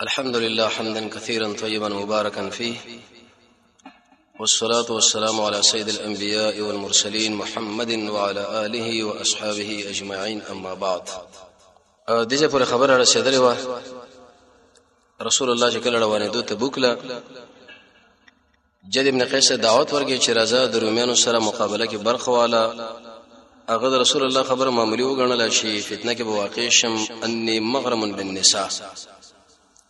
الحمد لله حمدا كثيرا طيبا مباركا فيه، والصلاة والسلام على سيد الأنبياء والمرسلين محمد وعلى آله وأصحابه أجمعين. أما بعد، دغه پر خبره رسیدلې و رسول الله چې کله روانې دوه تبوک له جد ابن قیس دعوت ورګي چې راځه د روميانو سره مقابله کې برخه والا. هغه د رسول الله خبره معمولی وګڼل شي فتنه کې به واقع شم اني مغرم بالنساء،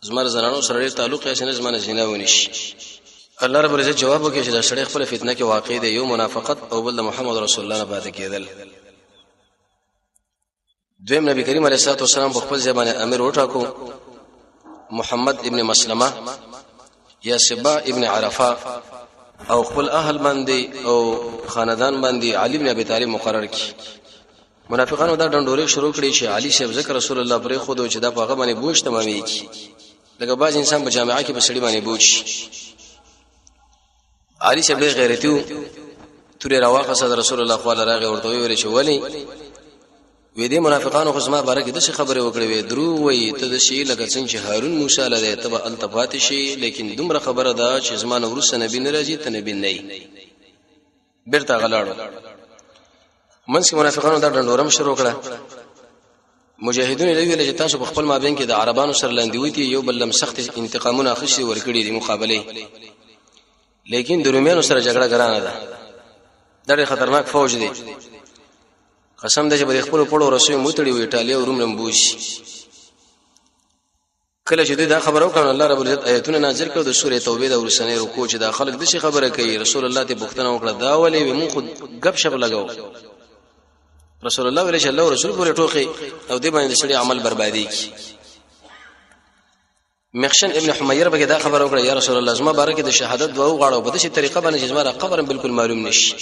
زمر زنانو سره تعلق یې سینې زمانه زنا ونیش. الله رب العزت جواب وکړي چې دا سړی خپل فتنه کې واقع دی، یو منافقت او بل د محمد رسول الله نه پاتې کېدل. دویم نبی کریم علیه الصلاه والسلام په خپل ځبانه امیر وټاکو محمد ابن مسلمه یا سبا ابن عرفه او خپل اهل باندې او خاندان باندې علي ابن ابي طالب مقرر کړي. منافقانو دا ډنډوري شروع کړي چې علي شیخ ذکر رسول الله پرې خو دوی چې دا په هغه باندې بوج تمامي کی لکه باز انسان په جامعه کې په سړي باندې بوج. علي شیخ له غیرتیو تورې راواخه صد رسول الله صلی الله علیه ورته ویل چې ولی وې دې منافقانو خو زما بارے کې د څه خبره وکړې وې درو وې ته د شي لکه څنګه چې هارون موسی علیه تبع التفات شي، لیکن دومره خبره ده چې زمانه ورسره نبی نه راځي ته نبی نه بیرته غلاړو. منځ کې منافقانو دا ډنډورم شروع کړه. مجاهدون له ویل چې تاسو په خپل مابین کې د عربانو سره لاندې وتی یو بل لم سخت انتقامونه اخشي ورکړي دي مقابله، لیکن د روميانو سره جګړه ګرانه ده، دا ډېر خطرناک فوج دی. قسم دې چې په خپل پړو رسوي موتړي وي ایتالیا او روم لمبوش. کله چې دا خبره وکړه الله رب العزت آیتونه نازل کړ د سورې توبه د ورسنې رکوع چې دا خلک د شي خبره کوي. رسول الله ته بوختنه وکړه دا ولې مون خود غب شپ لګاو. رسول الله ویل چې الله رسول پورې ټوخي او دې باندې سړي عمل بربادي کی. مخشن ابن حمیر به دا خبره وکړه یا رسول الله زما بارکه د شهادت دوه غاړو په دې طریقه باندې چې زما قبر بالکل معلوم نشي.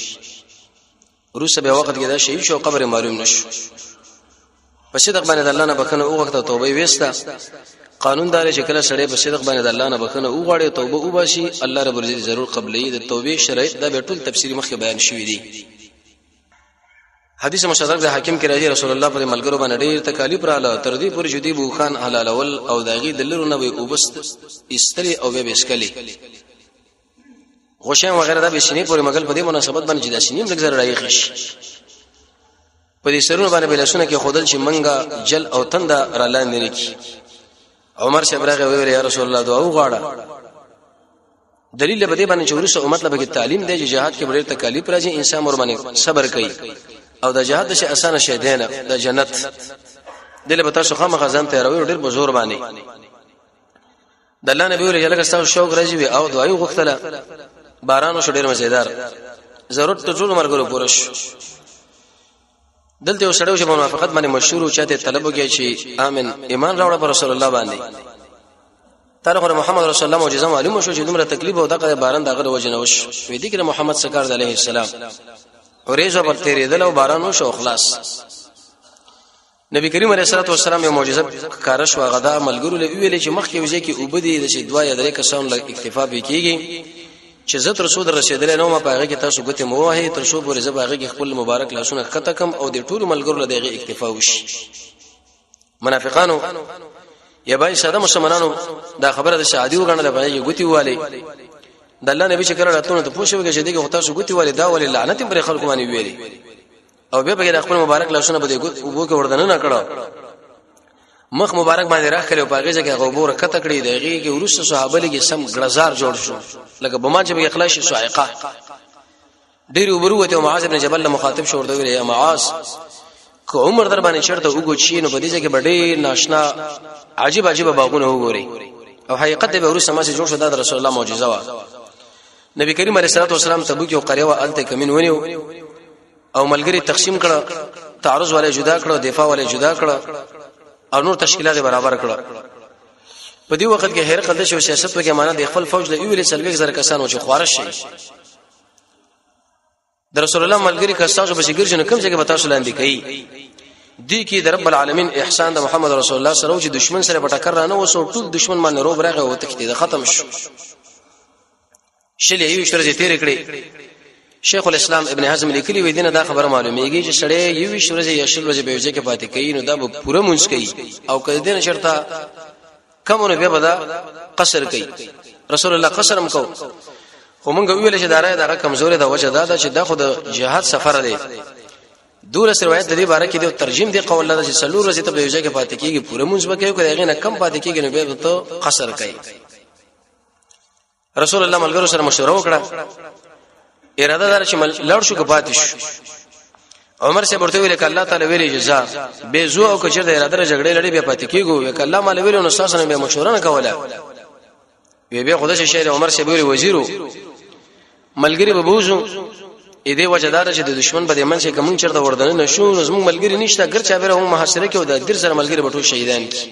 روسه به وخت کې دا شهید شو قبر معلوم نشو. په صدق باندې الله نه بکنه او وخت توبه وستا. قانون دار چې کله سړی په صدق باندې الله نه بکنه او غاړي توبه او باشي الله رب العزت ضرور قبلې د توبې شرایط دا به ټول تفصیلی مخکې بیان شوی دی. حدیث مشترک د حاکم کې راځي رسول الله پر ملګرو باندې ډېر تکالیف رااله تر دې پورې چې دی بو خان حلال اول او داغي دلرونه وي او بس استری او به بسکلی غوښه وغیرہ دا به شینې پورې مګل په دې مناسبت باندې جدا شینې لږ زره راځي خش په دې سرونه باندې بلاسونه کې خودل چې منګه جل او تنده را لاندې نه کی. عمر شبرغه ویل یا رسول الله دعا وغواړه. دلیل به دې باندې چې ورسره امت له تعلیم دی چې جهاد کې ډېر تکالیف راځي انسان ور باندې صبر کوي او د جهاد شي اسانه شي دی نه د جنت دله به تاسو خامخا ځان تیاروي ډېر بزرګ باندې د الله نبی ویل چې لکه تاسو شوق راځي او دعای وغوښتله بارانو شو ډېر مزیدار ضرورت ته ټول مرګرو پورش. دلته وسړیو چې منافقت باندې مشهور او چاته طلب وکړي چې امن ایمان راوړ پر رسول الله باندې ترغه محمد رسول الله معجزه معلومه شو چې دومره تکلیف او دغه باران دغه وجنه وش وې دي کړه محمد سکار علیه السلام اورېزو پر تیرې دل او بارانو شو خلاص. نبی کریم علیه الصلاه والسلام یو معجزه کارش واغدا ملګرو له ویلې چې مخکې وځي کې وبدي د شي دوا یا درې کسان له اکتفا به کیږي چې زت رسول رسیدل نو ما پاغه کې تاسو ګته موه تر شو پورې زباغه کې خپل مبارک لاسونه خطه کم او د ټول ملګرو له دغه اکتفا وشي. منافقانو یا بای ساده مسلمانانو دا خبره د شادي وګڼل به ګوتی والی د الله نبی چې کړه راتونه ته پوښوي چې دغه تاسو ګوتی والی دا ولې لعنت پر خلکو باندې ویلي او به به خپل مبارک لاسونه به وګو کې وردن نه کړه مخ مبارک باندې راخلې او پاغه ځکه غوبور کته کړی دغه کې ورسره صحابه لګي سم غړزار جوړ شو لکه بما چې به اخلاص صاعقه ډیر وبروته معاذ ابن جبل مخاطب شو ورته یا معاذ کو عمر در باندې شرط وګو چی نو بدیږي کې بډې ناشنا عجیب عجیب باغونه وګوري او حقیقت به ورسره ما سي جوړ شو د رسول الله معجزه وا. نبی کریم علیه الصلاه والسلام تبوک یو قريه وا الته کمن ونیو او ملګری تقسیم کړه تعرض والے جدا کړه دفاع والے جدا کړه او نور تشکیلات برابر کړه. په دې وخت کې هر قدش او سیاست وکي معنا د خپل فوج له ویلې سلوي زر کسانو چې خوارش شي د رسول الله ملګری کسانو به شګر جن کوم ځای کې بتا سولان دي کوي دي کې د رب العالمین احسان د محمد رسول الله سره چې دشمن سره پټکر رانه وسو ټول دشمن باندې روب راغی او تکتید ختم شو. شلې یو شرجه تیر کړي شیخ الاسلام ابن حزم لیکلی وی دینه دا خبره معلومیږي چې سړی یو شرجه یا شل ورځې به وځي کې پاتې کوي نو دا به پوره مونږ کوي او کله دین شرطه کومونه به بدا قصر کوي رسول الله قصرم کو خو مونږ ویل چې دارای دغه کمزوري د وجه دا چې د خود جهاد سفر دی دور روایت د دې باره کې د ترجمه دی قول الله چې سلور ورځې ته به یوځای کې پاتې کیږي پوره مونږ به کوي کله نه کم پاتې کیږي نو به ته قصر کوي رسول الله ملګرو سره مشوره وکړه اراده دار چې لړ شو کې پاتې شو عمر سے ورته ویل ک الله تعالی ویلي جزاء به زو او کچر د اراده جګړې لړې به پاتې کیږي وک الله مال ویلو نو ساسنه به مشوره نه کوله وی به خدای شهر عمر سے ویلي وزیرو ملګری به بوزو اې دې وجدار چې د دشمن په دمن کې کوم چرته وردن نشو زموږ ملګری نشته ګر چا به هم محاصره کې او د ګر سره ملګری بټو شهیدان کی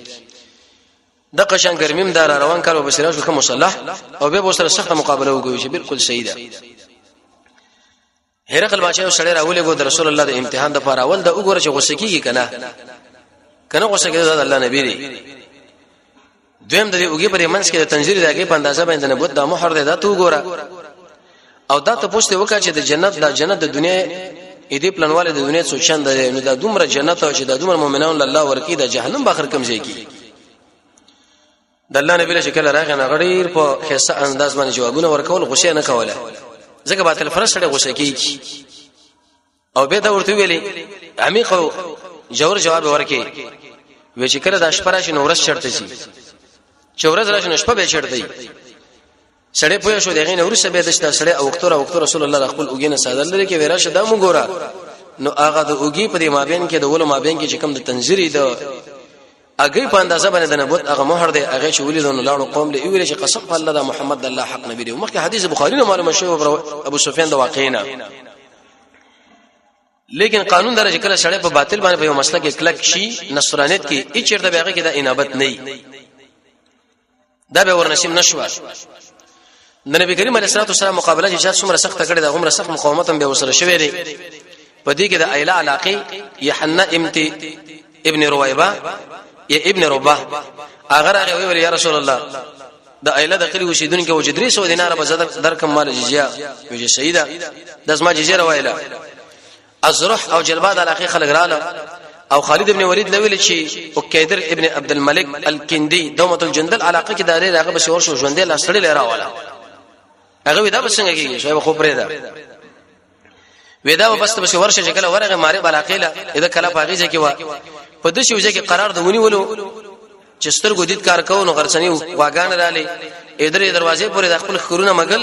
د قشان ګرمیم دار روان کارو بشرا شو کوم مصالح او به سره سخت مقابله وکوي چې بالکل شهیدا هرقل بادشاہ سره راولې کو د رسول الله د امتحان د لپاره اول د وګوره چې غوسه کیږي کنه غوسه کیږي د الله نبی دی دویم د دې وګي په منځ کې د تنزیل دغه په اندازه باندې نبوت د محر دی دا تو وګوره او دا ته پوښتنه وکړه چې د جنت د دنیا اې دې پلانواله د دنیا څو چند دی نو دا دومره جنت او چې دا دومره مؤمنان الله ورکی د جهنم باخر کم ځای کی د الله نبی له شکل راغی نه غړیر په خاصه انداز باندې جوابونه ورکول غوسه نه کوله ځکه باطل فرش سره غوسه کیږي او به دا ورته ویلي عمیق جوړ جواب ورکي وی چې کله د شپه شي نو ورځ چړته شي چې ورځ راشي نو شپه به چړته سړی پوه شو دغه نور څه به دشت سړی او وخت رسول الله خپل اوګینه ساده لري کې وراشه دا مو ګورا نو هغه د اوګي په دې مابین کې د ولو مابین کې چې کوم د تنزيري د اګي په اندازه باندې د نبوت هغه مہر دی هغه چې ولیدون لاړو قوم له ویل چې قسم الله د محمد د الله حق نبی دی مخکې حدیث بخاری نه معلومه شوی ابو سفیان د واقعینا لیکن قانون درجه کله سړی په باطل باندې په یو مسله کې کلک شي نصرانیت کې هیڅ چیرته بیاغه کې د انابت نه دا به ورنشم نشو د نبی کریم علیه الصلاه والسلام مقابله چې څومره سخت کړي دا عمره سخت مقاومت هم به وسره شوی دی په دې کې د ایلا علاقه یحنا ابن رویبه یا ابن رباه اگر هغه ویل یا رسول الله د ایله د کلی وشیدون کې وجدري 100 دینار به زدر درکم مال جزیه وجه سیده د زما جزیه روایله ازرح او جلباد علاقه خلق رااله او خالد ابن ولید لویل چې او کیدر ابن عبد الملک الکندی دومه الجندل علاقه کې داري هغه به شور شو ژوندې لا سړی لراواله هغه ودا بسنګ کېږي شوی خو پرې دا ودا وبست به ورشه شکل ورغه ماره علاقه له اذا کله باغیزه کې وا په دې شوځه کې قرار دونی ولو چې ستر ګودید کار کوو نو غرسنی واغان رالي ادرې دروازې پورې د خپل خورونه مګل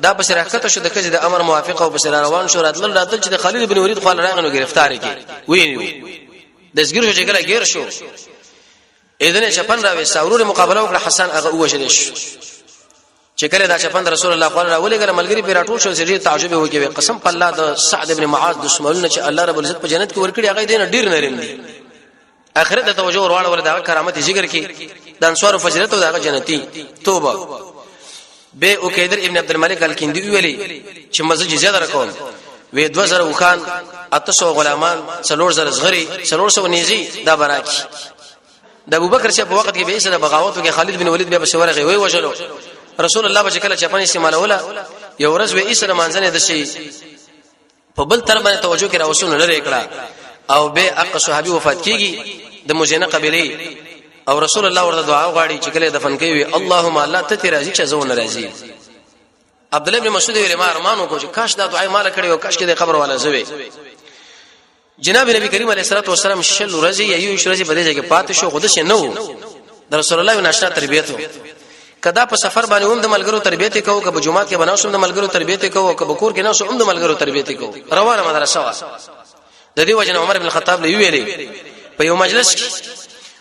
دا په شراکت شو د کجې د امر موافق او په روان شو راتل چې د خالد ابن ولید خپل راغنو گرفتاری کی ویني د زګر شو چې غیر شو اذن شپن راوي ساورور مقابله وکړه حسن هغه وښل شو چې کله دا شپن رسول الله صلی الله علیه وسلم ملګری پیرا ټول شو چې تعجب وکړي قسم په الله د سعد ابن معاذ د شمولنه چې الله رب العزت په جنت کې ورکړي هغه دین ډیر نرم دي اخرت ته توجه ورواړه ولدا کرامت ذکر کې د انصار فضیلت او د جنتی توبه به او کیدر ابن عبد الملک الکندی ویلي چې مزه جزیه درکوم وې 2000 وخان 800 غلامان 3000 زغری 3000 نيزي دا براکی د ابوبکر شه په وخت کې به سره بغاوت وکي خالد بن ولید به بشورغه وی وجلو رسول الله بشکل چپن استعمال ولا یو ورځ به ایسره مانځنه د شي په بل تر باندې توجه کې راوسونه لري کړه او به اق صحابي وفات کیږي د مجنه قبيله او رسول الله ورته دعا غواړي چې کله دفن کوي اللهم الله ته راضي چې زون راضي عبد الله بن مسعود ویل ما ارمانو کو چې کاش دا دعای مال کړي او کاش کې د قبر والا زوي جناب نبی کریم علیه الصلاه والسلام شل ورځي ایو شرځي په دې کې پات شو خود شه نو د رسول الله ناشنا تربیته کدا په سفر باندې هم د ملګرو تربیته کوو کبه جمعه کې بناوسم د ملګرو تربیته کوو کبه کور کې ناوسم هم د ملګرو تربیته کوو روانه مدرسه وا د دې وجه عمر بن الخطاب له ویلي په یو مجلس کې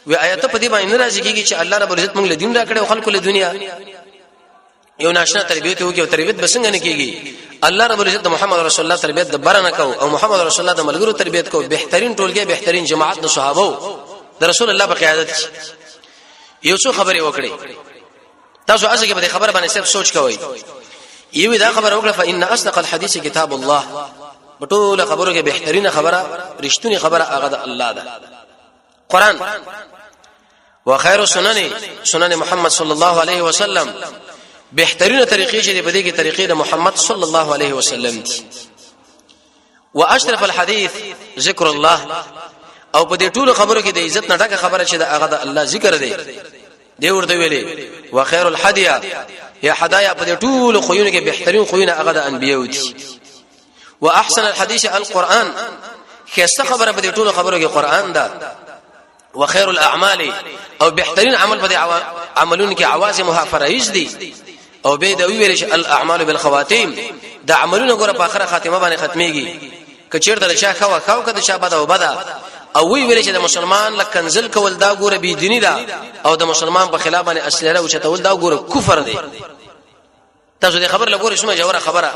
و آیات په دې باندې راځي کیږي چې الله رب العزت موږ له دین را کړو او خلکو له دنیا یو ناشنا تربیته وکي او تربیت بسنګ نه کیږي الله رب العزت محمد رسول الله تربیت د برنه کو او محمد رسول الله د ملګرو تربیت کو بهترین ټولګي بهترین جماعت د صحابه د رسول الله په قیادت یو څو خبرې وکړي تاسو اسه کې به خبر باندې صرف سوچ کوئ یوه دا خبر وکړه فإن أصدق الحديث كتاب الله بټول خبرو کې بهترینه خبره رښتونی خبره هغه د الله ده قران وخير سنن محمد صلی الله علیه وسلم بهترینه طریقې چې په دې کې طریقې د محمد صلی الله علیه وسلم دي واشرف الحديث ذکر الله او په دې ټول خبرو کې د عزت نه ډکه خبره چې د هغه د الله ذکر دی دی ورته ویلي وخير الحديا یا حدايا په ټول خوونه کې بهترین خوونه هغه د انبيو دي واحسن الحديث القرآن خسته خبره په ټول خبرو کې قرآن ده وخير الاعمال او بهترین عمل په عملونو کې عوازمها فرایز دي او به دا ویل الاعمال بالخواتيم دا عملونه ګوره په اخره خاتمه باندې ختميږي کچیر د چا خاو کده چا بده وبدا او ویل چې د مسلمان لکنزل کول دا ګوره بی دینی ده او د مسلمان په خلاف باندې اسلحه او چتول دا ګوره کفر دی تاسو دې خبر لګورئ شومه جوړه خبره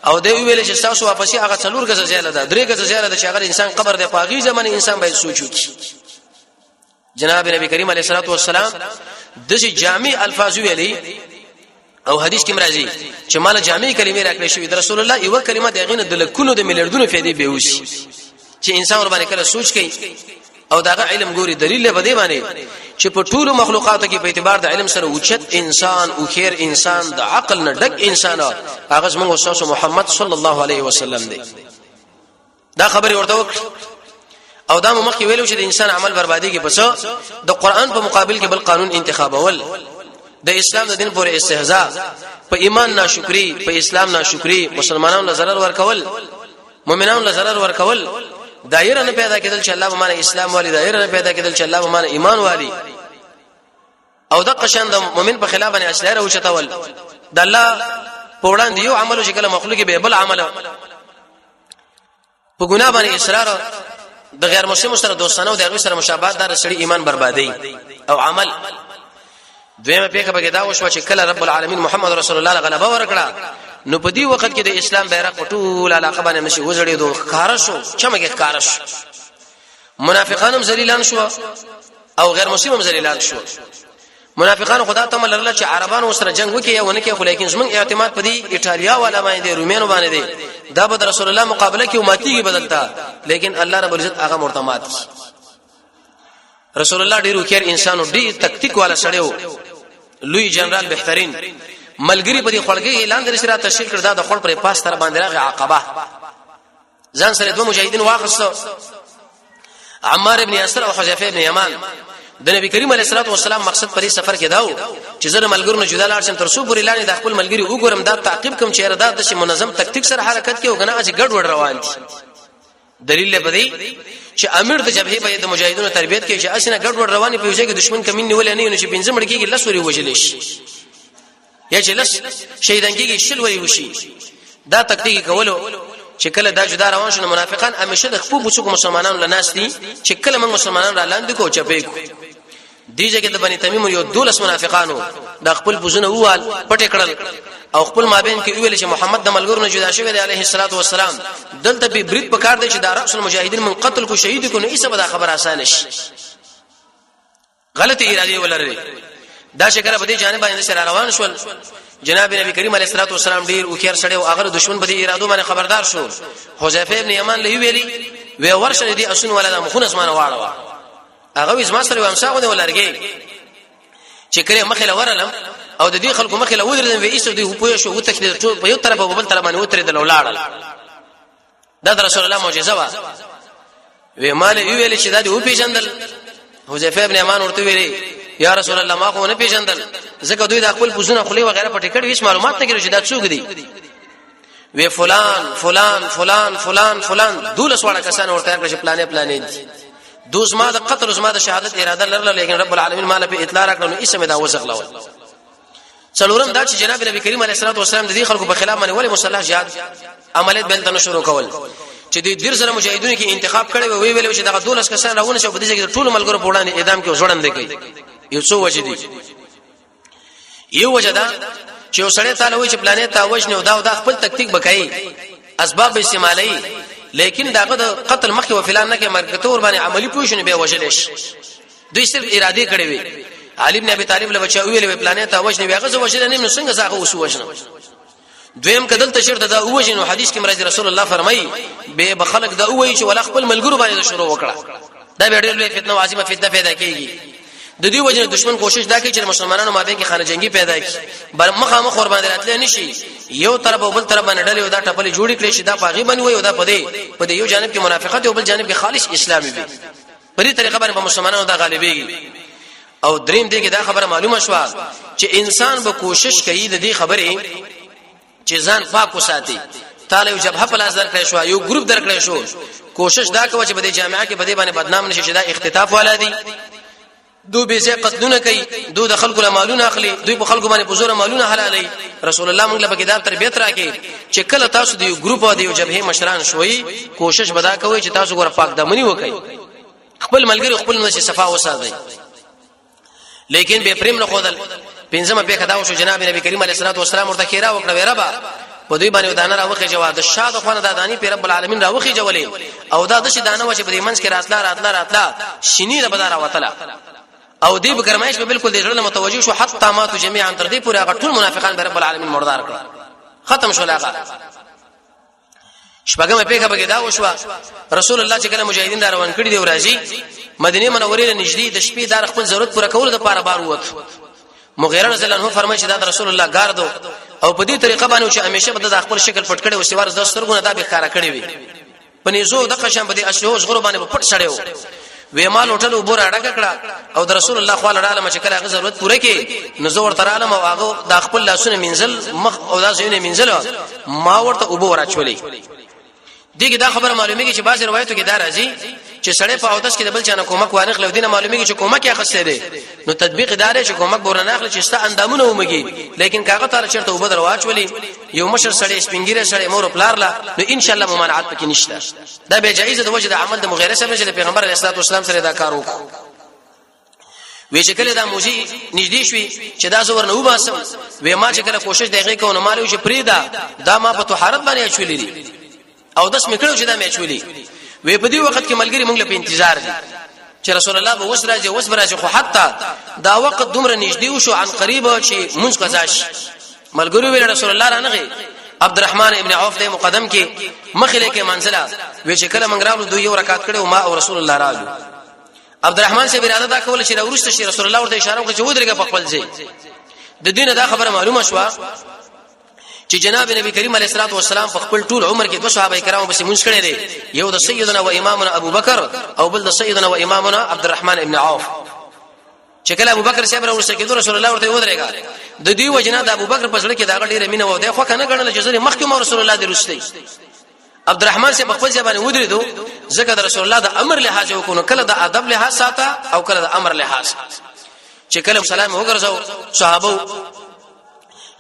او دی ویل چې تاسو واپسی هغه څلور غزه زیاله ده درې غزه زیاله ده چې هغه انسان قبر دی پاغي زمانه انسان باید سوچ وکړي جناب نبی کریم علیه الصلاه والسلام دغه جامع الفاظ ویلي او حدیث کې مرাজি چې مال جامع کلمې راکړې شوې د رسول الله یو کلمه دغه د لکونو د میلیارډونو فائدې به وشي چې انسان ور باندې کله سوچ کوي او داغه علم ګوري دلیل به دی باندې چې په ټولو مخلوقاتو کې په اعتبار د علم سره اوچت انسان او خیر انسان د عقل نه ډک انسان هغه زموږ استاد محمد صلی الله علیه وسلم دی دا خبره ورته او دا مخکې ویلو چې د انسان عمل بربادي کې پس د قران په مقابل کې بل قانون انتخابول د اسلام د دین پورې استهزاء په ایمان ناشکری په اسلام ناشکری مسلمانانو له ضرر ورکول مؤمنانو له ضرر ورکول دایره نه پیدا کېدل چې الله به معنی اسلام والی دایره نه پیدا کېدل چې الله به معنی ایمان والی او د قشان د مؤمن په خلاف باندې اسلحه راوچتول د الله په وړاندې یو عمل چې کله مخلوق به بل عمل په ګناه باندې اصرار د غیر مسلمان سره دوستانه او د هغه سره مشابهت دار سړي ایمان بربادي او عمل دویمه پیګه بګی دا وشو چې کله رب العالمین محمد رسول الله غلبه ورکړه نو په دې وخت کې د اسلام بیرغ ټول علاقه باندې نشي وزړې دوه خارشو چمګه خارش منافقانم ذلیلان شو او غیر مسلمان ذلیلان شو منافقان خدا ته ملل چې عربانو سره جنگ وکي یا ونه کې خو لیکن زمون اعتماد پدې ایتالیا والا باندې رومانو باندې دي دا به رسول الله مقابله کې امتیږي بدلتا لیکن الله رب العزت هغه مرتمات رسول الله ډیرو خیر انسانو ډیر تکتیک والا سړیو لوی جنرال بهترین ملګری په دې خلګي اعلان درې سره تشکیل کړ دا د خپل پر پاس تر باندې راغی عقبه ځان سره دوه مجاهدین واخصو عمار ابن یاسر او حذیفه ابن یمان د نبی کریم علیه الصلاه والسلام مقصد پرې سفر کې داو چې زره ملګرو جدا لاړ شم تر څو پورې لاندې د خپل ملګری وګورم دا تعقیب کوم چې ردا د منظم تکتیک سره حرکت کوي غنه چې ګډ وډ روان دي دلیل بدی چې امیر د جبهه په د مجاهدونو تربیت کې چې اسنه ګډ وډ رواني په وجه کې دشمن کمین نیول نه چې پنځه مړ کېږي لسوري وجلې شي یا چې لس شهیدان کېږي شل وری وشي دا تکتیک کولو چې کله دا جدا روان شونه منافقان همیشه د خپل بوڅو مسلمانانو لناس دي چې کله موږ مسلمانان را لاندې کو چپې کو دیږي کې د بنی تمیم یو دولس منافقانو د خپل بوزونه ووال پټ کړل او خپل مابین کې ویل چې محمد د ملګرو نه جدا شوی دی علیه الصلاۃ والسلام دلته به برید پکار دی چې د رأس المجاهدین من قتل کو شهید کو نه ایسه به خبر آسان شي غلطی اراده ولري دا شکر په دې جانب باندې سره روان شول جناب نبی کریم علیه الصلاۃ والسلام ډیر او خیر سره او هغه دشمن په دې ارادو باندې خبردار شو حذیفه ابن یمان له ویلي وی ورشه دي اسن ولدا مخون اسمانه واړه هغه اسما سره ومساغه ولرګي چې کله مخله ورلم او د دې خلکو مخله ودرل وی ایسو دی په شو وتکل په یو طرف په بل طرف باندې وتر د لاړل دا رسول الله معجزه وا وی مال ویل چې دا دی او پیژندل حذیفه ابن یمان ورته ویلي یا رسول الله ما خو نه پیژندل زکه دوی د خپل بوزونه خلی وغیرہ پټ کړي هیڅ معلومات نه کړي چې دا څوک دي وی فلان فلان فلان فلان فلان دولس واړه کسان ورته کړي پلانې دي دوز ما د قتل زما د شهادت اراده لرله لیکن رب العالمین مال په اطلاع راکړو نو اسمه دا وسغلول څلورم دا چې جناب نبی کریم علیه الصلاه والسلام د دې خلکو په خلاف باندې ولی مسلح جهاد عملیات بل شروع کول چې د دیر سره مجاهدونو کې انتخاب کړي وی ویل چې دا دولس کسان راونه شو په دې کې ټول ملګرو په وړاندې اعدام کې وژړند کوي یو څو وجه دي یو وجه دا چې وسړی تعالی وی چې پلانې تا وژنه او دا خپل تکتیک بکای اسباب استعمالي لیکن داغه د قتل مخکې و فلان نه کې مرګتور باندې عملی پوښنه به وژلش دوی صرف اراده کړې وي علي بن ابي طالب له بچا ویلې پلانې تا وژنه بیا غزه وژنه نه څنګه ځاغه وسو وژنه دویم کدل تشر د وژنه حدیث کې مرضی رسول الله فرمایي به بخلق د وای چې ولا خپل ملګرو باندې شروع وکړه دا به ډېر لوی فتنه واجبه فتنه پیدا کیږي د دې وجه دشمن کوشش دا کوي چې مسلمانانو مابین کې خانه جنگي پیدا کړي بل مخامخ ور باندې راتل نشي یو طرف او بل طرف باندې ډلې او دا ټپلې جوړې کړي شي دا پاغي باندې وي او دا په دې یو جانب کې منافقت او بل جانب کې خالص اسلامي وي په دې طریقه باندې مسلمانانو دا غالبيږي او دریم دې کې دا خبره معلومه شوه چې انسان به کوشش کوي د دې خبرې چې ځان پاک وساتي. تعالی یو جبهه په لاس درکړې شو، یو ګروپ درکړې شو، کوشش دا کوي چې په دې جامعه کې په دې باندې بدنام نشي چې دا اختطاف والا دي، دوی به زه قتلونه کوي، دوی د خلکو له مالونه اخلي، دوی په خلکو باندې بزوره مالونه حلالي. رسول الله موږ له کتاب تربیت راکې چې کله تاسو د یو ګروپ او د یو جبهه مشران شوي، کوشش ودا کوي چې تاسو ګوره پاک دمنی وکړي، خپل ملګری خپل نشي صفا وساتئ. لیکن به پریم نه خودل پنځمه به کدا وشو جناب نبی کریم علیه الصلاه والسلام ورته خیره وکړه وربا په دوی باندې ودانه راوخه جواد شاد خوانه دادانی په رب العالمین راوخه جولې او دا د شي دانه و چې په منځ کې راتلا شینی ربدار وتلا او دی به کرمایش به بالکل دې ډول متوجه شو حتی ما تو جميعا تر دې پورې هغه ټول منافقان به رب العالمین مردار کړ، ختم شو لاغه. شپږمه پیګه به دا وشو رسول الله چې کله مجاهدین دا روان کړی دی ورځي مدینه منوره نږدې د شپې دار خپل ضرورت پوره کول د پاره بار ووت. مغیره رضی الله عنه فرمایي چې دا رسول الله ګاردو او په دې طریقه باندې چې همیشه به د خپل شکل پټ کړي او سیوار د سترګونه دا به ښکارا کړي وي پنيزو د قشم په دې اشلو غرو باندې پټ شړیو وې مال هوټل وبور اډه کړه او د رسول الله صلی الله علیه وسلم چې کله ضرورت پوره کړي نزور تر عالم او هغه د خپل لاسونه منزل مخ او دا ځینې منزل ما ورته وبور اچولې. دغه دا خبره معلومیږي چې بعض روایتو کې دا راځي چې سړی په اودس کې د بل چانه کومک وانخ لودینه معلومیږي چې کومک یې خسته دي، نو تطبیق دار چې کومک ورنه اخلي چې ستا اندامونه ومږي، لیکن کاغه تعالی چرته وبد رواچولي یو مشر سړی سپینګیره سړی مور پلار لا نو ان شاء الله ممانعت پکې نشته. دا به جایز د وجه د عمل د مغیره سره چې پیغمبر علیه الصلاه والسلام سره دا کار وکړ. وی چې کله دا موجي نږدې شوي چې دا زور نه وباسم وې ما چې کله کوشش دغه کوم نو مالو چې پریدا دا ما په طهارت باندې اچولې دي او داس میکړو چې دا مې اچولې وې په دې وخت کې ملګری موږ له په انتظار دي چې رسول الله به وسراځي خو حتی دا وخت دومره نږدې وشو عن قریب چې مونږ قزاش ملګری ویل رسول الله رانغه عبدالرحمن ابن عوف د مقدم کې مخله کې منزله وې چې کله موږ راغلو دوی یو رکعت کړو ما او رسول الله راغلو. عبدالرحمن سے اراده دا کول چې ورسته شي رسول الله ورته اشاره وکړه چې ودرېګه په خپل ځای. د دینه دا خبره معلومه شوه چې جناب نبی کریم علیه الصلاه والسلام په خپل ټول عمر کې 2 صحابه کرامو بس مونږ کړي دي، یو د سیدنا و امامنا ابو بکر او بل د سیدنا و امامنا عبدالرحمن ابن عوف. چې کله ابو بکر صاحب ورسره کې رسول الله ورته ودرېګا د دې وجنه د ابو بکر په سره کې دا ډیره مینه و دی خو کنه غنل چې زری مخکې رسول الله د رسول عبدالرحمن سے خپل ځبانه ودرېدو ځکه د رسول الله د امر لحاظ وکړو کله د ادب لحاظ ساته او کله د امر لحاظ. چې کله سلام وګرځاو صحابه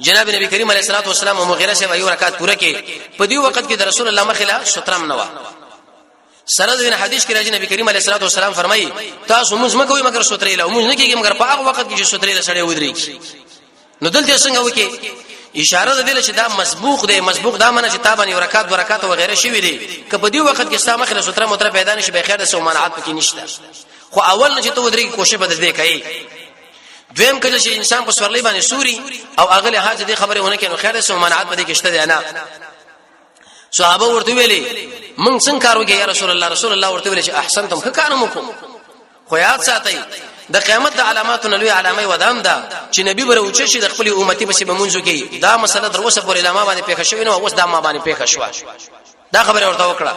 جناب نبی کریم علیه الصلاه والسلام او مغیره سے یو رکعت پوره کې په دې وخت کې د رسول الله مخله سترام نوا سره د حدیث کې راځي نبی کریم علیه الصلاه والسلام فرمایي تاسو موږ مګوي مگر سترې له موږ نه کېږي مگر په هغه وخت کې چې سترې له سړې ودرېږي. نو دلته څنګه وکي اشاره ده چې دا مسبوق دی، مسبوق دا معنی چې تابان یو رکعت دو رکعت او غیره شوی دی که په دې وخت کې ستا مخله ستره متر پیدا نشي به خیر د سومانعات پکې نشته. خو اول نه چې ته ودرېږي کوشش بدل دې کوي. دویم کله چې انسان په سورلې باندې سوري او اغله حاجه دي خبره ونه کینو خیر سه منعت بده کې شته دی نه. صحابه ورته ویلي مونږ څنګه کار وکړو یا رسول الله، رسول الله ورته ویلي چې احسنتم که کار مو کوم. خو یاد ساتئ د قیامت د علاماتونو لوی علامه ودام ده چې نبی بره اوچ شي د خپل امتی په سبب منځو کې دا مسله دروسه پورې علامه باندې پیښ شوی نو اوس دا ما باندې پیښ شو. دا خبره ورته وکړه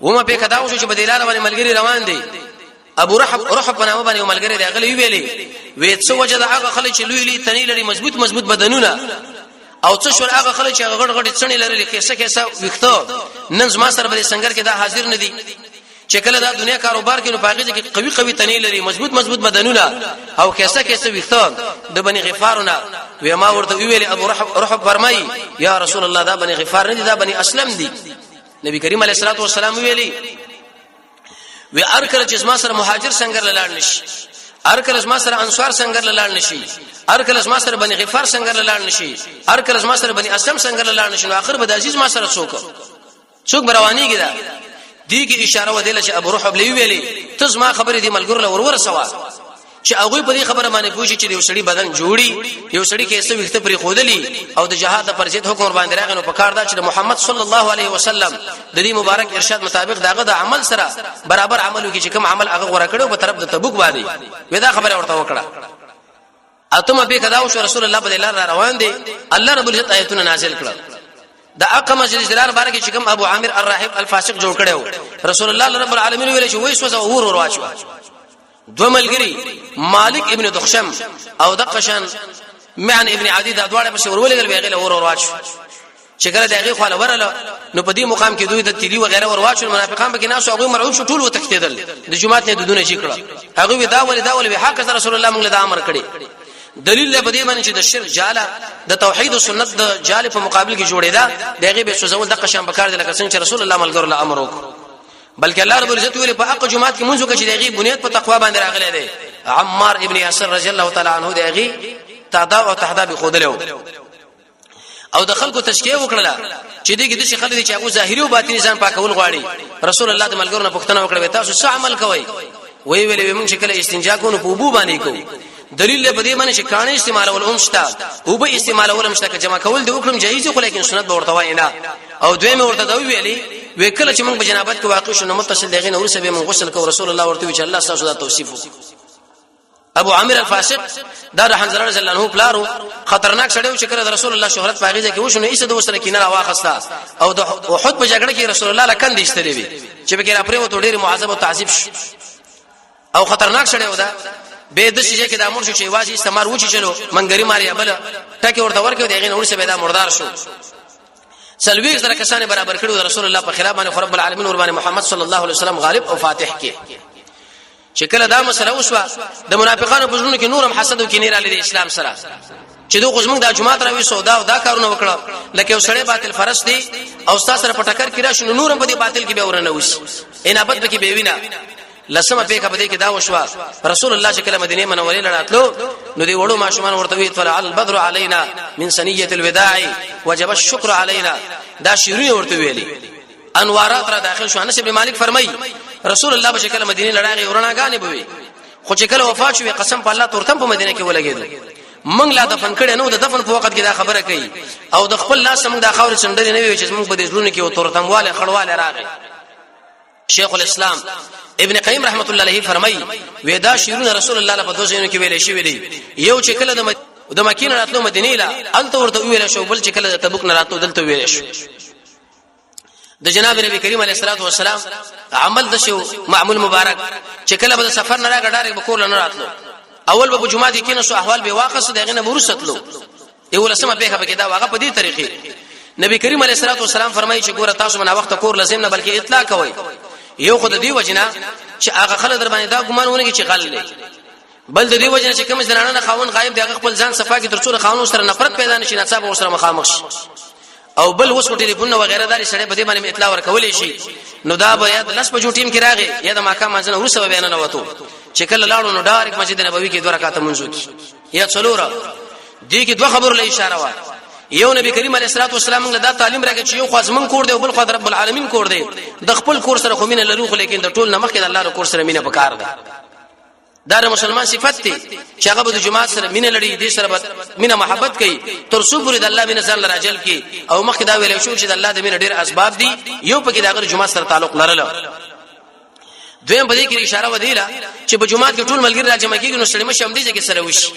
ومه په کدا وشو چې بدیلاله باندې ملګری روان دي. ابو رحب په نامه باندې ملګری دی غلی ویلي وې څو وجه د هغه خلک چې لوی تنی لري مضبوط بدنونه او څو شول هغه خلک چې غړ غړ څنې لري کیسه وکړو نن زما سره به څنګه کې دا حاضر نه دي چې کله دا دنیا کاروبار کې نو پاګه کې قوي تنی لري مضبوط بدنونه او کیسه وکړو د بني غفارونه وې ما ورته ویلي ابو رحب فرمایي یا رسول الله دا بني غفار نه دي دا بني اسلم دي. نبی کریم علیه الصلاه والسلام ویلي وی ارکل چې ما سره مهاجر څنګه لاړ نشي، ارکل ما سره انصار څنګه لاړ نشي، ارکل ما سره بني غفار څنګه لاړ نشي، ارکل ما سره بني اسلم څنګه لاړ نشي، نو اخر به د عزیز ما سره څوک بروانیږي. دا دې کې اشاره ودیله چې ابو رحب لوي ویلي ته زما خبرې دې ملګر له ورور سوا چې هغه په دې خبره باندې پوښي چې یو سړی بدن جوړي یو سړی کې څه وخت پرې خودلی او د جهاد پر ضد حکم باندې راغی نو په کار دا چې محمد صلی الله علیه وسلم د دې مبارک ارشاد مطابق داغه د عمل سره برابر عمل وکړي چې کوم عمل هغه غوړه کړو په طرف د تبوک باندې ودا خبره ورته وکړه. اتمه به کدا او رسول الله په لار روان دي الله رب العزت آیتونه نازل کړل. دا اقامه جلال بارک چې کوم ابو عامر الراهب الفاسق جوړ کړو رسول الله رب العالمین ویل چې وای سوځه ور واچو دو ملګری مالک ابن دخشم او دقشن معن ابن عدي دا دواړه په شورولګل بیغله اور واچ چې کله دغه خاله ورله نو په دې مقام کې دوی د تیری و غیره ور واچ منافقان به کې ناس هغه مرعوب شو ټول وتختیدل د جمعات نه دونه شي کړه هغه دا ول به حق رسول الله موږ له امر کړي دلیل له بده باندې چې د شرک جاله د توحید او سنت د جاله په مقابل کې جوړیدا دغه به سوزول د قشم بکار دي لکه څنګه چې رسول الله ملګر له امر وکړ بلکې الله رب العزت ویل په حق جمعات کې منځو کې چې دغه بنیاد په تقوا باندې راغلی دی عمار ابن یاسر رضی الله تعالی عنہ دغه تعدا او تحدا به خودلو او د خلکو تشکیه وکړه چې دغه د شیخ خلک چې هغه ظاهري او باطني ځان پاکول غواړي رسول الله د ملګرو پوښتنه وکړه تاسو څه عمل کوئ وی ویلې موږ چې کله استنجا کوو په بو باندې کوو دلیل به دې باندې چې کانه استعمال ول اومشتا او به استعمال ول اومشتا که جمع کول د وکړم جایز خو لیکن سنت به ورته وای نه او دوی ورته دا ویلي وکړه چې موږ په جنابت کې واقع شو نو متصل دغه نور سبه موږ غسل کو رسول الله ورته چې الله تاسو دا توصیف ابو عامر الفاسق دا حنظله رضی الله عنه پلارو خطرناک شړیو چې کړه رسول الله شهرت پاغیزه کې وښنه ایسه د وسره کینه واخستا او د احد په جګړه کې رسول الله لکند ایستلې وي چې به کې را پرې وته ډېر معذب او تعذيب او خطرناک شړیو دا به د شي کې د امر شو چې واجی استعمار وچی چلو منګری ماریا بل ټکه ورته ورکو دغه نور څه پیدا مردار شو سلوی زره کسانه برابر کړو رسول الله په خلاف باندې رب العالمین ور باندې محمد صلی الله علیه وسلم غالب او فاتح کې چې کله دا مسله وشوه د منافقانو په ژوند کې نورم حسد او کینې را لري اسلام سره چې دوی خصمنګ د جماعت راوي سودا او دا کارونه وکړه لکه یو سړی باطل فرض دی او استاد سره پټکر کړه شنو نورم په دې باطل کې به ورنه وشي انابت به کې به وینا لسمه په کبه کې دا وشوه رسول الله چې کله مدینه منورې لړاتلو نو دی وړو ماشومان ورته وی طلع البدر علينا من سنيه الوداع وجب الشكر علينا دا شیرونه ورته ویلي انوارات را داخل شو انس بن مالک فرمای رسول الله به کله مدینه لړاغي ورناګانې بوي خو چې کله وفات شو قسم په الله تورتم په مدینه کې ولګېدل موږ لا دفن کړي نو د دفن په وخت کې دا خبره کوي او د خپل لاس موږ د خاور څنډې نه وي چې موږ په دې ژوند کې تورتم واله خړواله راغی شیخ الاسلام ابن قیم رحمت الله علیه فرمای ودا شیرونه رسول الله په دوزینو کې ویلې شي ویلي یو چې کله د مکینه راتلو مدینه لا انت ورته ویل شو بل چې کله د تبوک نه راتلو دلته ویل شو د جناب نبی کریم علیه الصلاه والسلام عمل د شو معمول مبارک چې کله به سفر نه راګډارې به کور نه راتلو اول به جمعه کې نو احوال به واقع دغه نه ورستلو یو لسمه په هغه کې دا واقع په دې طریقې نبی کریم علیه الصلاه والسلام فرمایي چې ګوره تاسو نه وخت کور لازم نه بلکې اطلاع کوئ یو خدای دی وجنا چې هغه خلک در باندې دا ګمانونه چې غل لې بل د دې وجنه چې کوم زنانه خاون غایب دی هغه خپل ځان صفا کې ترڅو خاون سره نفرت پیدا نشي نصاب او سره مخامخ شي او بل وس ټلیفون و غیره داري سره بده باندې اطلاع ورکولې شي نو دا به یا د لاس په جوټیم کې راغی یا د ماقام ځنه ورسره بیان نه وته چې کله لاړو نو ډایرک مسجد نبوي کې دوه رکعات منځو کې یا څلور دي کې دوه خبرو له اشاره و یو نبی کریم علیه الصلاه والسلام موږ دا تعلیم راکړي چې یو خاصمن کور دی او بل خدای رب العالمین کور دی د خپل کور سره خو مینه لرو خو لیکن د ټول نمخ کې د الله کور سره مینه پکار ده دا د مسلمان صفت دی چې هغه د جماعت سره مینه لري دي سره مینه محبت کوي تر څو پورې د الله مینه ځان لراجل کی او مخ دا ویل شو چې د الله د مینه ډیر اسباب دي یو پکې د هغه جماعت سره تعلق لرله دویم په دې کې اشاره ودیله چې په جماعت کې ټول ملګری راجمع کیږي نو سړی مشه هم دي چې سره وشي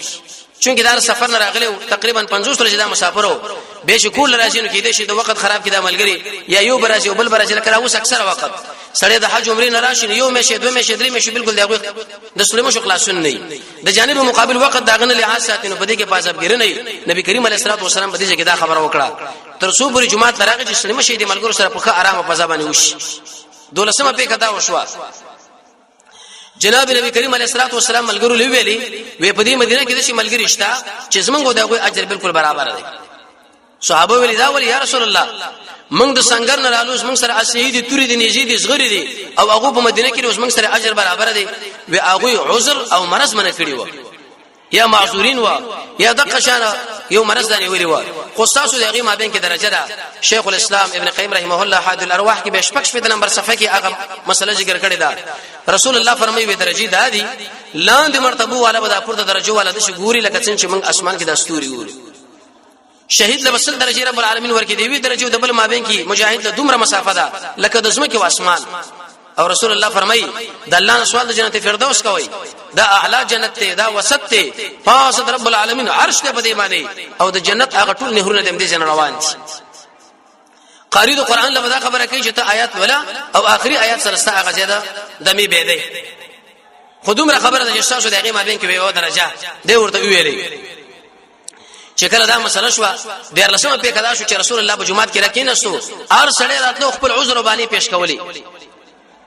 چونکه دا سفر نه راغلی تقریبا 50 ورځې دا مسافرو به شکول راځي نو کې دې شي د وخت خراب کړه ملګری یا یو برازي او بل برازي لکه اوس اکثر وخت سړی د حج عمرې نه راشي یو مشه دوه مشه درې مشه بالکل دغه د سليمه شو خلاصون نه د جانب مقابل وخت داغه نه لحاظ ساتنه په دې کې پاسب ګر نه نبی کریم علیه الصلاه والسلام په دې کې دا خبره وکړه تر څو پوری جمعه ترغه چې سليمه شه دې ملګرو سره په آرام په ځبانه وشي دولسمه په کدا وشوا جناب نبی کریم علیه الصلاه والسلام ملګرو لویلی وې په دې مدینه کې د شي ملګری شتا چې زمونږ دغه اجر بالکل برابر دی صحابه ویل دا ول یا رسول الله موږ د څنګه نه رالو موږ سره اسید توري دي نيزي دي صغری دي او هغه په مدینه کې اوس موږ سره اجر برابر دی وی هغه عذر او مرض منه کړی و یا معذورین و یا دغه شانه یو مرض دی ویلی و خو تاسو دغه مابین کې درجه ده شیخ الاسلام ابن قیم رحمه الله حاد الارواح کې بشپک په نمبر صفحه کې هغه مسله ذکر کړی ده رسول الله فرمایي به درجه ده دي لاندې مرتبه والا به د پورته درجه والا د شګوري لکه څنګه چې موږ اسمان کې د استوري ګوري شهید له وصل درجه رب العالمین ورکې دی وی درجه د بل مابین کې مجاهد له دومره مسافه ده لکه د زمکه او اسمان او رسول الله فرمایي د الله سوال د جنت فردوس کوي دا اعلی جنت ته دا وسط ته پاس رب العالمین عرش ته بده باندې او د جنت هغه ټول نهرونه د دې جن روان دي قاری د قران له خبره کوي چې ته آیات ولا او اخري آیات سره ستا هغه زیاده دمي به دی خودمره خبره د جساسو دغه مابین کې یو درجه دی ورته ویلې چې کله دا مسله شو د رسول په کدا شو چې رسول الله په جمعات کې راکیناستو ار سړی راتلو خپل عذر باندې پیش کولی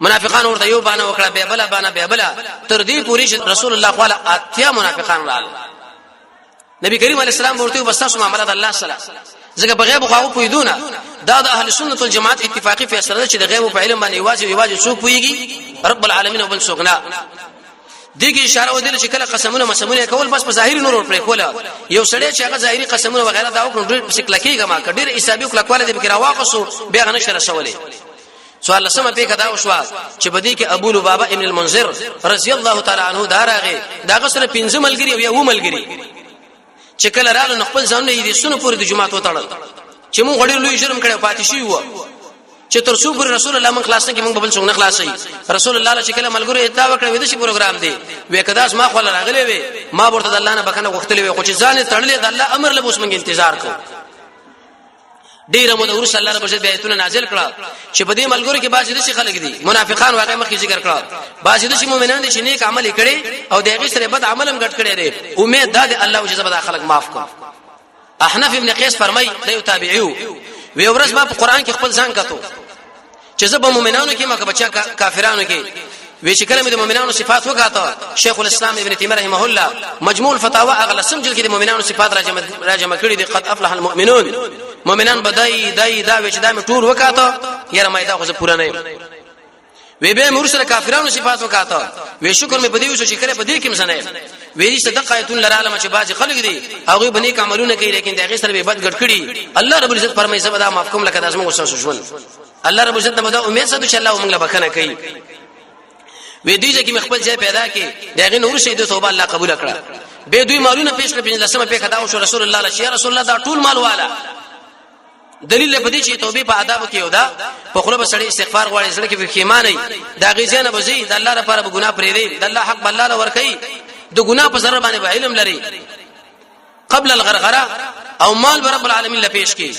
منافقان ورته یو باندې وکړه به بلا باندې به بلا تر دې پوری رسول الله قال اتیا منافقان رال نبی کریم علیه السلام ورته وبستاسو معاملات الله سره ځکه په غیب خو پویدونه دا د اهل سنت والجماعت اتفاقی فیصله چې د غیب په علم باندې واجب څوک پویږي رب العالمین او بل څوک دغه اشاره ودل چې کله قسمونه مسمونه کول بس په ظاهري نور پر کوله یو سړی چې هغه ظاهري قسمونه وغیرہ دا وکړي ډېر شکل کېږي ما کډیر حسابي کله کوله د بکرا واقصو بیا غنه شر شولې سوال سم په کدا او شو چې بدی کې ابو لبابه ابن المنذر رضی الله تعالی عنہ دارغه دا غسر 15 ملګری او یو ملګری چې کله رالو خپل ځان یې سونو پورې د جمعه وتاړل چې مونږ غړي لوی جرم کړو پاتې شي وو چې تر څو پر رسول الله من خلاص نه کې موږ بل څنګه خلاصي رسول الله چې کله ملګری اتباع وکړ وې د شي پروګرام دی وې کداس ما خو راغلي وې ما ورته د الله نه بکنه غوښتلې وې خو چې ځان تړلې د الله امر له اوس موږ انتظار کو ډیر مو د رسول الله رب څخه آیتونه نازل کړه چې په دې ملګری کې باز د شي خلک دي منافقان واقع مخکې ذکر کړه باز د شي مؤمنان دي چې نیک عمل کړي او دغه سره بد عملم ګټ کړي دي امید ده الله او جزا خلک معاف کړي احنف ابن قیس فرمای د یو تابعیو وی ورځ ما په قران کې خپل ځان کتو چې زب مؤمنانو کې ما بچا کافرانو کې وی چې کلمه د مؤمنانو صفات وکاته شیخ الاسلام ابن تیمیه رحمه الله مجموع الفتاوى اغلى سمجل کې د مؤمنانو صفات راجمه کړي دي قد افلح المؤمنون مؤمنان بدای دا وی چې دا ټول وکاته یاره مې دا خو پورا نه وی به مرسل کافرانو صفات وکاته وی شکر مې بدیو چې کړه بدی کې مسنه وی صدق ایتون لرالم چې باز خلق دي هغه بني عملونه کوي لیکن دغه سره به بد ګډ کړي الله رب العزت فرمایي سبدا معاف کوم لکه داسمه وسوسه شول الله رب العزت مده امید ساتو چې الله موږ له بکنه کوي وی دوی چې خپل ځای پیدا کړي دغه نور شهید توبه الله قبول کړه به دوی مالونه پیش کړ په لسمه په خدا او رسول الله صلی الله دا ټول مال والا دلیل په دې چې توبه په آداب کې یو دا په خله بسړي استغفار غواړي سره کې فکیمانه دا غیزنه بزي د الله لپاره به ګناه پرې دی د الله حق بل الله ور کوي د ګناه په سره باندې علم لري قبل الغرغره او مال رب العالمین لپیش کی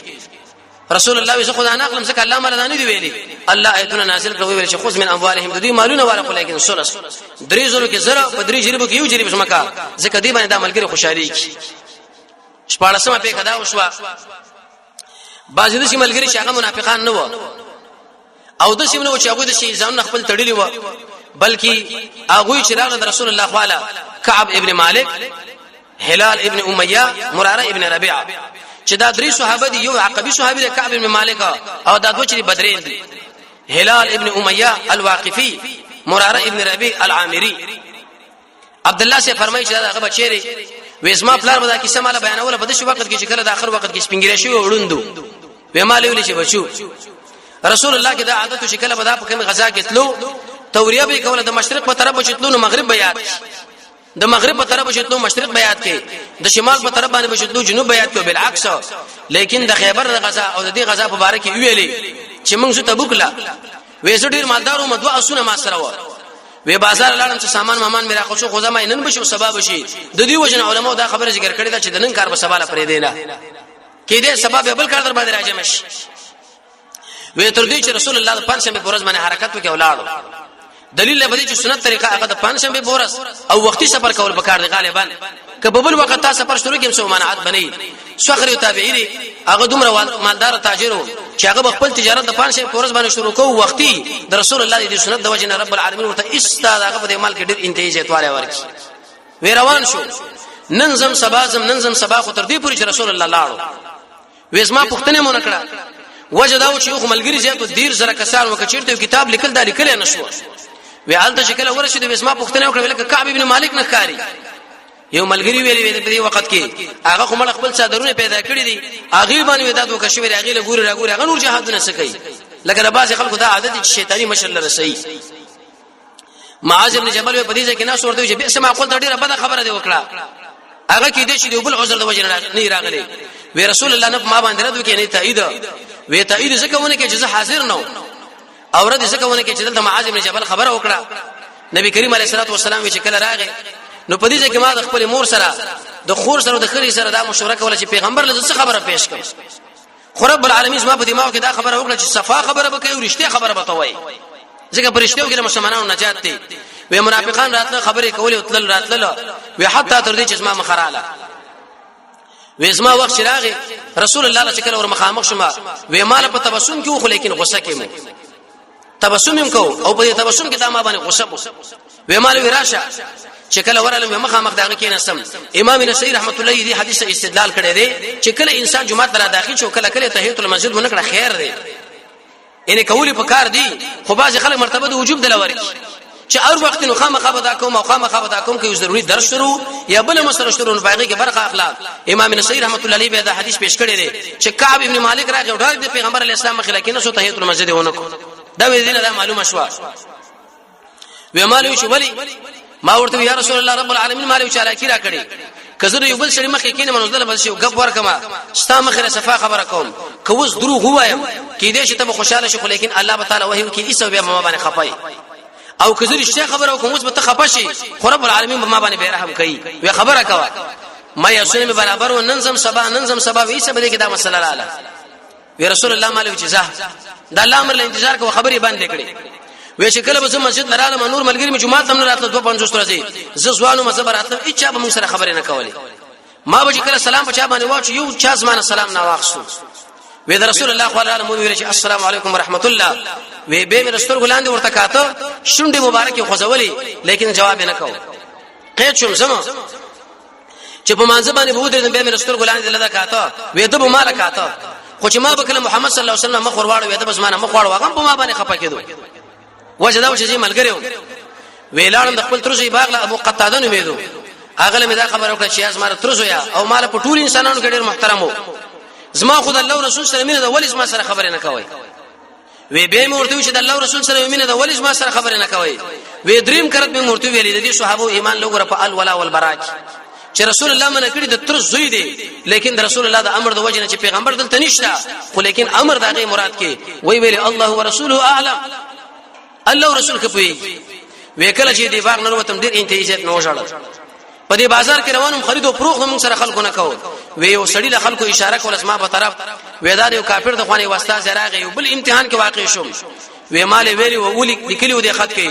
رسول الله صلی الله علیه وسلم ځکه الله ملدانه دی ویلي الله ایتونه نازل کړو ویل چې خذ من اموالهم دوی مالونه ورکو لیکن سلس درې زلو کې زره په درې جریبو کې یو جریب شمکا ځکه دی باندې د ملګری خوشالي کی شپاړسمه په کدا وشوا بعضی د ملګری چې هغه منافقان نه و او د سیمنو چې هغه د شي ځان خپل تړلی و بلکې هغه چې راغله رسول الله تعالی کعب ابن مالک هلال ابن امیہ مراره ابن ربيعه چې دا درې صحابه دي یو عقبی صحابي دی کعب ابن مالک او دا دوه چې بدرین دي هلال ابن امیہ الواقفي مراره ابن ربيع العامري عبد الله سے فرمایي چې دا هغه بچی وېزما پلار به دا کیسه مال بیانوله په دې وخت کې چې کله د اخر وخت کې سپینګری شوی وړوندو وې مال ویل چې بچو رسول الله کې دا عادت چې کله به دا په کوم غزا کې تلو توریه به کوله د مشرق په طرف بچتلو نو مغرب بیات د مغرب په طرف بچتلو مشرق بیات کې د شمال په طرف باندې بچتلو جنوب بیات کې بالعکس لیکن د خیبر غزا او د دې غزا په باره کې ویلې چې موږ څه تبوک لا وې ډېر مالدارو مدوا اسونه ما سره و وی بازار لاړم چې سامان مامان میرا خو څو ځما نن بشو سبب شي د دې وجنه علماء دا خبره ذکر کړی دا چې د نن کار به سباله پرې دی نه کې دې سبب بل کار در باندې راځم شي وی تر دې چې رسول الله د پنځمه بورز باندې حرکت وکړ ولاړو دلیل له دې چې سنت طریقه هغه د پنځمه بورز او وختي سفر کول بکار دی غالبا کبل وخت تاسو سفر شروع کیم سو منعت بنئ سوخري تابعین هغه دومره مالدار تاجرو چې هغه خپل تجارت د پنځمه بورز باندې شروع کوو وختي د رسول الله د سنت د وجه رب العالمین ورته استاد هغه په مال کې ډېر انتهاء اتواله ورکی وی روان شو ننظم سبا خو تر دې پورې چې رسول الله لاړو وېزما پښتنه مونږ کړه وجداو چې خو ملګری زیات ډیر زره کسان وکړي کتاب لیکل دا لیکل نه شو وی حالت چې کله ورشي د وېزما پښتنه وکړه ولکه کعب ابن مالک نه کاری یو ملګری ویلې په دې وخت کې هغه خو خپل صادرونه پیدا کړی دي هغه باندې وداد وکښوي هغه له ګوري راګوري هغه نور جهادونه سکی لکه رباز خلکو دا عادت شیطانی مشل رسي معاذ بن جبل په دې کې نه سورته چې به سما خپل ډیره بده خبره دی وکړه هغه کې دې چې بل عذر د وجه نه راغلي وی رسول الله نه ما باندې رد وکړي نه تایید وی تایید زکهونه کې چې حاضر نو اورد زکهونه کې چې د معاذ بن جبل خبره وکړه نبی کریم علیه الصلاه والسلام چې کله راغی نو په دې کې ما د خپل مور سره د خور سره د خري سره دا مشوره کوله چې پیغمبر له څه خبره پیښ کړي خو رب العالمین ما په دماغ کې دا خبره وکړه چې صفا خبره وکړي او رښتیا خبره وتوي ځکه پرشتو کې مسلمانانو نجات دي وې منافقان راتله خبرې کولې او تل راتله وې حتی تر دې چې اسما مخراله وې اسما وخت راغی رسول الله صلی الله علیه وسلم مخامخ شوم وې مال په تبسم کې خو لیکن غصه کې مو تبسم هم کو او په تبسم کې دا ما باندې غصه وې مال وراشه چې کله ورالم مخامخ داغه کې نسم امام نصری رحمت الله دې حدیث استدلال کړی دی چې کله انسان جمعه ته داخل شو کله کله تحیت المسجد مونږ کړه خیر دی ان کولی په کار دی خو باز خلک مرتبه د وجوب دلوري چې اور وخت نو خامخا بدا کوم او خامخا بدا کوم کې ضروري درس شروع یا بل مسله شروع باغی کې برخه اخلاق امام نصری رحمت الله علیه به دا حدیث پیش کړی دی چې کعب ابن مالک راغی او د پیغمبر علی السلام مخ لکه نو تحیت المسجد ونکو دا وی دینه دا معلومه شو و مالو شو ولی ما ورته یا رسول الله رب العالمین مالو چې علاکی را کړی کزر یو بل سړي مخ کې نه منځله بل شي غب ورکما ستا مخه صفه خبره کوم کوز دروغ وایم کې دې چې ته خوشاله شې خو لیکن الله تعالی وحی کې ایسو بیا ما باندې خپای او کزر شي خبره کوم اوس به ته خپشي خو رب العالمین ما باندې به رحم کوي وی خبره کوا ما یسنه برابر و ننظم سبا وی څه بده کې دا مسله لاله وی رسول الله مالو چې زه د الله امر له انتظار کو خبري باندې کړي وې چې کله به مسجد لراله نور ملګری می جمعه تم نه راتله 250 ورځې زوالو مزبر راتله هیڅ به موږ سره خبرې نه کولې ما به کله سلام په چا باندې واچ یو چا زمانه سلام نه واخصو وې د رسول الله صلی الله علیه وسلم ویل چې السلام علیکم ورحمت الله وې به مې رسول ګلاندې ورته کاته شونډې مبارکه خوځولې لیکن جواب نه کاوه قید شوم زما چې په مانځ باندې بو دې به مې رسول ګلاندې لدا کاته وې ته به مال کاته خو چې ما به کله محمد صلی الله علیه وسلم مخ ورواړو وې ته بس ما مخ واړو هغه په ما باندې خپه کېدو وجدا چې ملګریو ویلاړم د خپل ترزي باغ له ابو قتاده نو میدو اغله مې دا خبر وکړه چې ازمار ترزو یا او مال په ټول انسانانو کې ډېر محترم وو زما خدای الله رسول صلی الله علیه وسلم د ولې ما سره خبرې نه کوي وی به مورته چې د الله رسول صلی الله علیه وسلم د ولې ما سره خبرې نه کوي وی دریم کرت به مورته ویلې د دې صحابه ایمان لوګره په الولا والبراک چې رسول الله منه کړی د تر زوی دی لیکن د رسول الله د امر د وجه نه چې پیغمبر دلته نشته خو لیکن امر دغه مراد کې وی ویلې الله ورسوله اعلم الله رسول کپوي وکړه چې دی باغ نور وتم ډیر انتهیت نه وژړل په دې بازار کې روانم خرید او فروخت موږ سره خلکو نه کوو وی یو سړی له خلکو اشاره کول اسما په طرف وېدار یو کافر د خواني واسطه زراغه یو بل امتحان کې واقع شوم وی مال ویلی و ولي لیکلو د خط کې